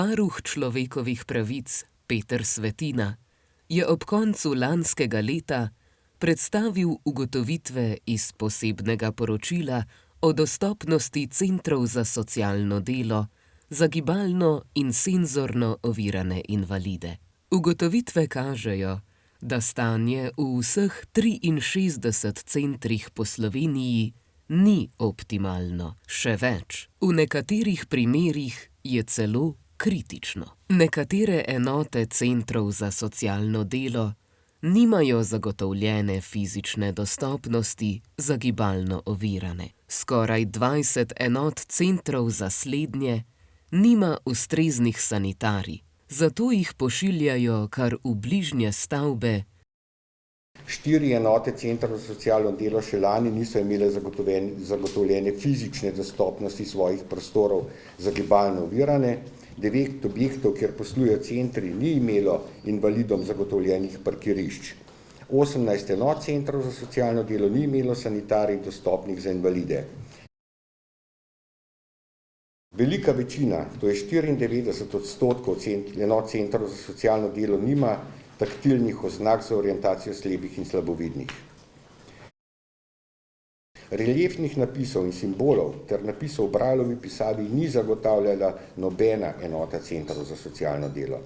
Varuh človekovih pravic Peter Svetina je ob koncu lanskega leta predstavil ugotovitve iz posebnega poročila o dostopnosti centrov za socialno delo za gibalno in senzorno ovirane invalide. Ugotovitve kažejo, da stanje v vseh 63 centrih po Sloveniji ni optimalno, še več. V nekaterih primerih je celo kritično. Nekatere enote centrov za socialno delo nimajo zagotovljene fizične dostopnosti za gibalno ovirane. Skoraj 20 enot centrov za slednje nima ustreznih sanitarij, zato jih pošiljajo kar v bližnje stavbe. 4 enote centrov za socialno delo še lani niso imele zagotovljene fizične dostopnosti svojih prostorov za gibalno ovirane. 9 objektov, kjer poslujejo centri, ni imelo invalidom zagotovljenih parkirišč. 18 enot centrov za socialno delo ni imelo sanitarij dostopnih za invalide. Velika večina, to je 94% enot centrov za socialno delo, nima taktilnih oznak za orientacijo slepih in slabovidnih. Reliefnih napisov in simbolov ter napisov v Braillovi pisavi ni zagotavljala nobena enota centrov za socialno delo.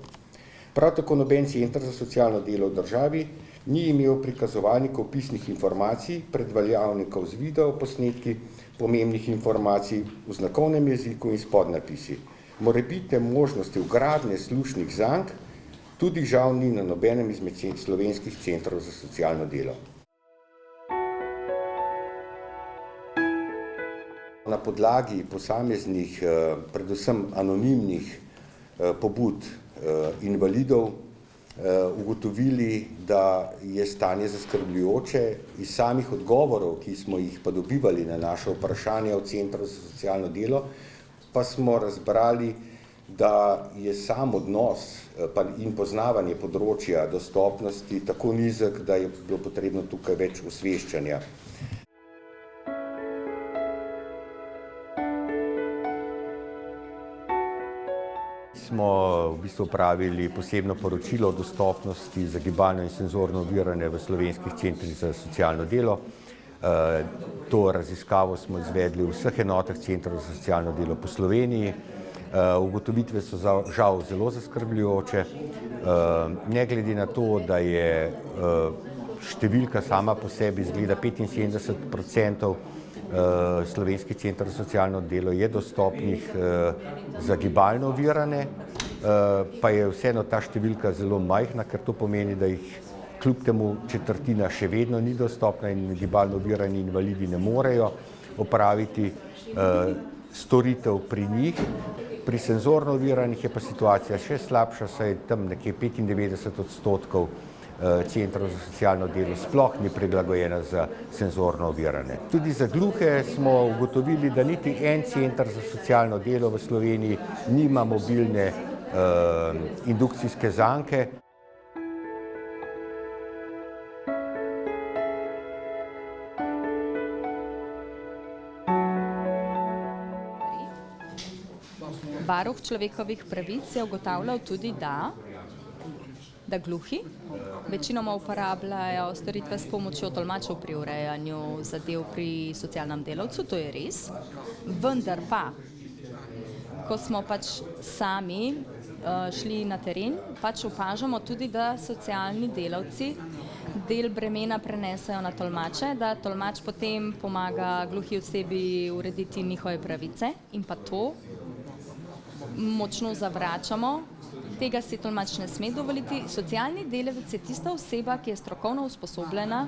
Prav tako noben center za socialno delo v državi ni imel prikazovalnikov pisnih informacij, predvaljavnikov z videoposnetki, pomembnih informacij v znakovnem jeziku in s podnapisi. Morebitne možnosti vgradnje slušnih zank tudi žal ni na nobenem izmed slovenskih centrov za socialno delo. Na podlagi posameznih, predvsem anonimnih pobud invalidov ugotovili, da je stanje zaskrbljujoče. Iz samih odgovorov, ki smo jih pa dobivali na naše vprašanje v Centru za socialno delo, pa smo razbrali, da je sam odnos in poznavanje področja dostopnosti tako nizek, da je bilo potrebno tukaj več osveščanja. Smo v bistvu pravili posebno poročilo o dostopnosti za gibalno in senzorno ovirane v slovenskih centrih za socialno delo. To raziskavo smo izvedli v vseh enotah centrov za socialno delo po Sloveniji. Ugotovitve so žal zelo zaskrbljujoče. Ne glede na to, da je številka sama po sebi izgleda 75% slovenskih centrov za socialno delo je dostopnih za gibalno ovirane, pa je vseeno ta številka zelo majhna, ker to pomeni, da jih kljub temu četrtina še vedno ni dostopna in gibalno ovirani invalidi ne morejo opraviti storitev pri njih. Pri senzorno oviranih je pa situacija še slabša, saj tam nekje 95% centrov za socialno delo sploh ni prilagojena za senzorno ovirane. Tudi za gluhe smo ugotovili, da niti en center za socialno delo v Sloveniji nima mobilne indukcijske zanke. Varuh človekovih pravic je ugotavljal tudi, da gluhi večinoma uporabljajo storitve s pomočjo tolmačev pri urejanju zadev pri socialnem delavcu, to je res. Vendar pa, ko smo sami šli na teren, opažamo tudi, da socialni delavci del bremena prenesejo na tolmače, da tolmač potem pomaga gluhi osebi urediti njihove pravice in pa to močno zavračamo. Tega si tolmač ne sme dovoliti. Socialni delavec je tista oseba, ki je strokovno usposobljena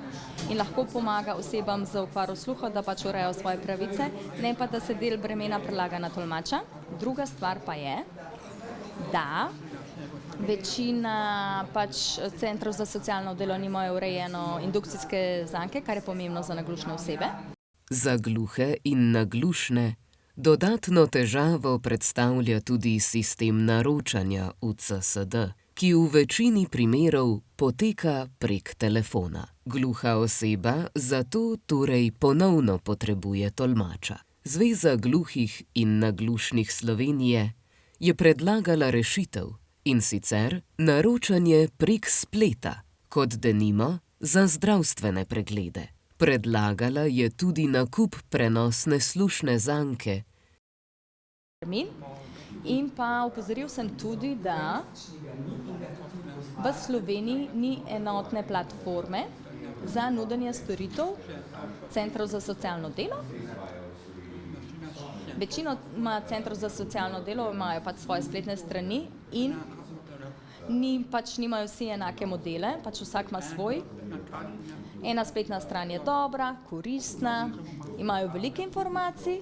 in lahko pomaga osebam z okvaro sluha, da urejajo svoje pravice, ne pa da se del bremena prelaga na tolmača. Druga stvar pa je, da večina centrov za socialno delo nimajo urejeno indukcijske zanke, kar je pomembno za naglušne osebe. Za gluhe in naglušne dodatno težavo predstavlja tudi sistem naročanja v CSD, ki v večini primerov poteka prek telefona. Gluha oseba zato torej ponovno potrebuje tolmača. Zveza gluhih in naglušnih Slovenije je predlagala rešitev, in sicer naročanje prek spleta, kot denimo za zdravstvene preglede. Predlagala je tudi nakup prenosne slušne zanke. In pa opozoril sem tudi, da v Sloveniji ni enotne platforme za nudenje storitev centrov za socialno delo. Večinoma centrov za socialno delo imajo pač svoje spletne strani in nimajo vsi enake modele, pač vsak ima svoj. Ena spletna stran je dobra, koristna, imajo veliko informacij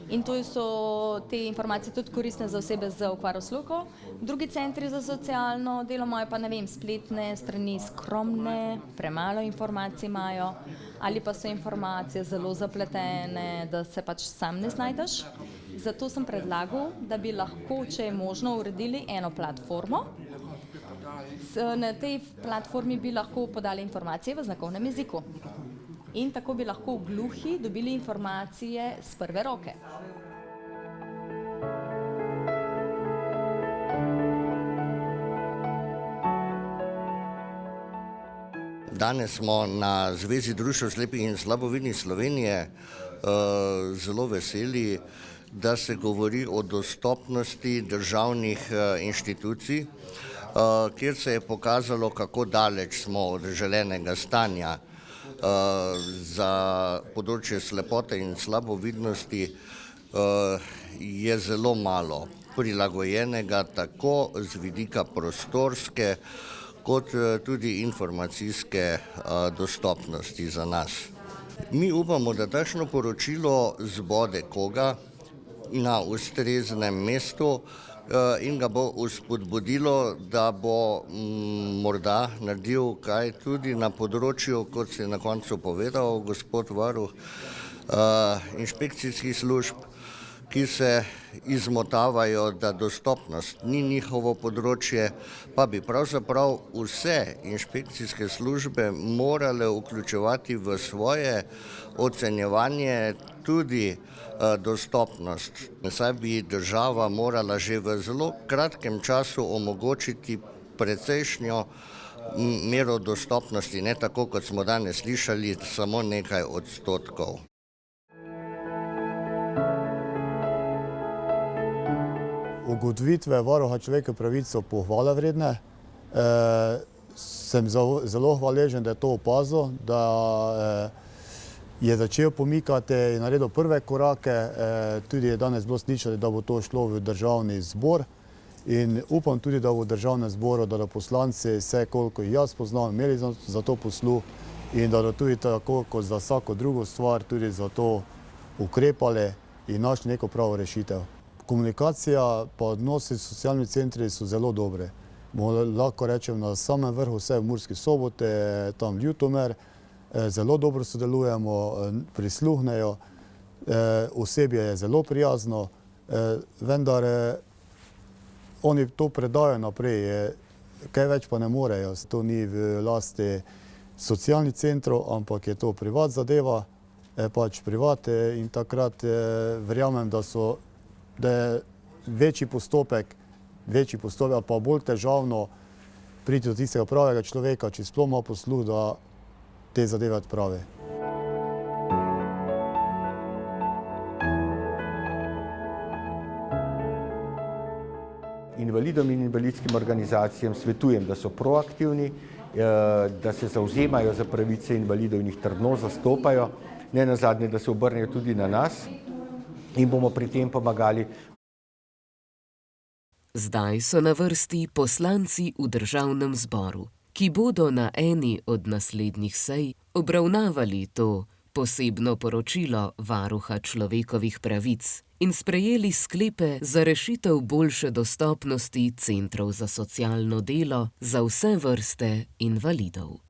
in to so te informacije tudi koristne za osebe z okvaro sluha. Drugi centri za socialno delo imajo pa, spletne strani skromne, premalo informacij imajo ali pa so informacije zelo zapletene, da se pač sam ne znajdeš. Zato sem predlagal, da bi lahko, če je možno, uredili eno platformo. Na tej platformi bi lahko podali informacije v znakovnem jeziku. In tako bi lahko gluhi dobili informacije s prve roke. Danes smo na Zvezi društev slepih in slabovidnih Slovenije zelo veseli, da se govori o dostopnosti državnih inštitucij, kjer se je pokazalo, kako daleč smo od želenega stanja. Za področje slepote in slabovidnosti je zelo malo prilagojenega tako z vidika prostorske kot tudi informacijske dostopnosti za nas. Mi upamo, da takšno poročilo zbode koga na ustreznem mestu in ga bo vzpodbudilo, da bo morda naredil kaj tudi na področju, kot se je na koncu povedal gospod varuh, inšpekcijskih služb, ki se izmotavajo, da dostopnost ni njihovo področje, pa bi pravzaprav vse inšpekcijske službe morale vključevati v svoje ocenjevanje tudi dostopnost. Saj bi država morala že v zelo kratkem času omogočiti precejšnjo mero dostopnosti, ne tako, kot smo danes slišali, samo nekaj odstotkov. Ugotovitve varuha človekovih pravic so pohvale vredne. Sem zelo hvaležen, da je to opazil, da je začel pomikati in naredil prve korake. Tudi je danes bilo slišati, da bo to šlo v državni zbor. In upam tudi, da bo v državnem zboru, da poslanci, vse koliko jih jaz poznam, imeli za to posluh in da tudi tako, kot za vsako drugo stvar, tudi za to ukrepali in našli neko pravo rešitev. Komunikacija pa odnosi s socialnimi centri so zelo dobre. Lahko rečem na samem vrhu, vse v Murski Soboti, tam Ljutomer, zelo dobro sodelujemo, prisluhnejo, osebje je zelo prijazno, vendar oni to predajo naprej, kaj več pa ne morejo. To ni v lasti socialnih centrov, ampak je to privat zadeva, pač privat in takrat verjamem, da je večji postopek ali pa bolj težavno priti do tistega pravega človeka, če sploh ima posluh, da te zadeve odpravi. Invalidom in invalidskim organizacijam svetujem, da so proaktivni, da se zavzemajo za pravice invalidov in jih trdno zastopajo, ne nazadnje, da se obrnejo tudi na nas in bomo pri tem pomagali. Zdaj so na vrsti poslanci v državnem zboru, ki bodo na eni od naslednjih sej obravnavali to posebno poročilo varuha človekovih pravic in sprejeli sklepe za rešitev boljše dostopnosti centrov za socialno delo za vse vrste invalidov.